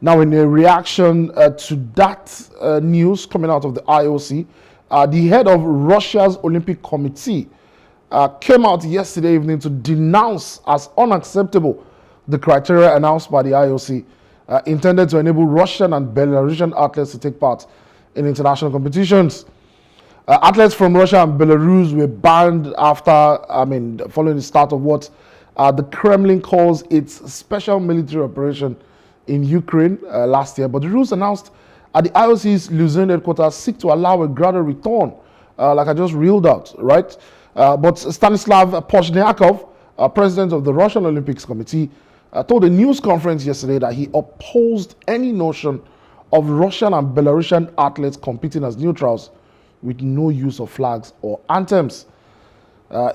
Now, in a reaction to that news coming out of the IOC, the head of Russia's Olympic Committee came out yesterday evening to denounce as unacceptable the criteria announced by the IOC intended to enable Russian and Belarusian athletes to take part in international competitions. Athletes from Russia and Belarus were banned following the start of what the Kremlin calls its special military operation in Ukraine last year. But the rules announced at the IOC's Luzern headquarters seek to allow a gradual return, like I just reeled out, right? But Stanislav Pozhniakov, president of the Russian Olympics Committee, told a news conference yesterday that he opposed any notion of Russian and Belarusian athletes competing as neutrals with no use of flags or anthems.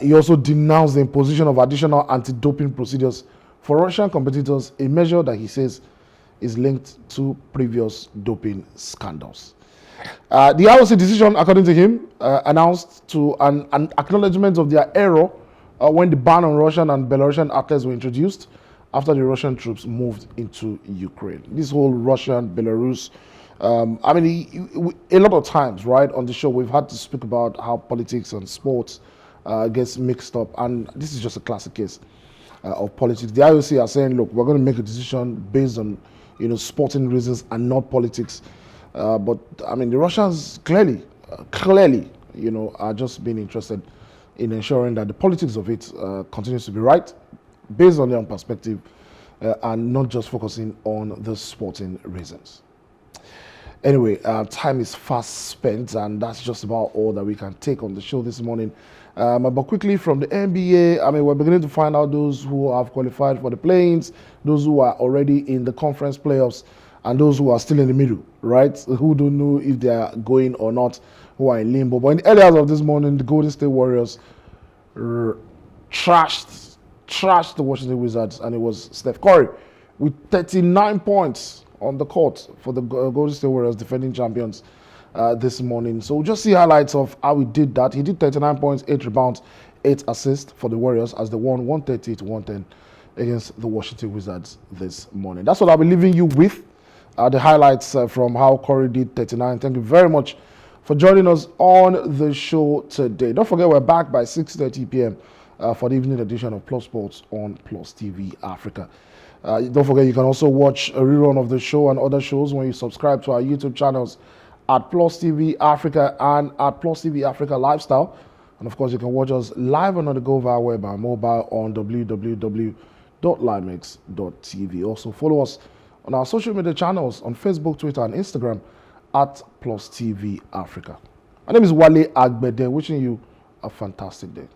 He also denounced the imposition of additional anti-doping procedures for Russian competitors, a measure that he says is linked to previous doping scandals. The IOC decision, according to him, announced to an acknowledgement of their error when the ban on Russian and Belarusian athletes were introduced after the Russian troops moved into Ukraine. This whole Russia, Belarus, a lot of times, right, on the show, we've had to speak about how politics and sports gets mixed up, and this is just a classic case of politics. The IOC are saying, look, we're going to make a decision based on, sporting reasons and not politics. But the Russians clearly, are just being interested in ensuring that the politics of it continues to be right, based on their own perspective, and not just focusing on the sporting reasons. Anyway, time is fast spent, and that's just about all that we can take on the show this morning. But quickly from the NBA, we're beginning to find out those who have qualified for the play-ins, those who are already in the conference playoffs, and those who are still in the middle, right? Who don't know if they are going or not, who are in limbo. But in the early hours of this morning, the Golden State Warriors trashed the Washington Wizards, and it was Steph Curry with 39 points on the court for the Golden State Warriors, defending champions, this morning. So we'll just see highlights of how he did that. He did 39 points, 8 rebounds, 8 assists for the Warriors as they won 130-110 against the Washington Wizards this morning. That's what I'll be leaving you with. The highlights from how Curry did 39. Thank you very much for joining us on the show today. Don't forget, we're back by 6:30 p.m. For the evening edition of Plus Sports on Plus TV Africa. Don't forget, you can also watch a rerun of the show and other shows when you subscribe to our YouTube channels at Plus TV Africa and at Plus TV Africa Lifestyle. And of course, you can watch us live on the go via web and mobile on www.limex.tv. Also, follow us on our social media channels on Facebook, Twitter, and Instagram at Plus TV Africa. My name is Wale Agbede, wishing you a fantastic day.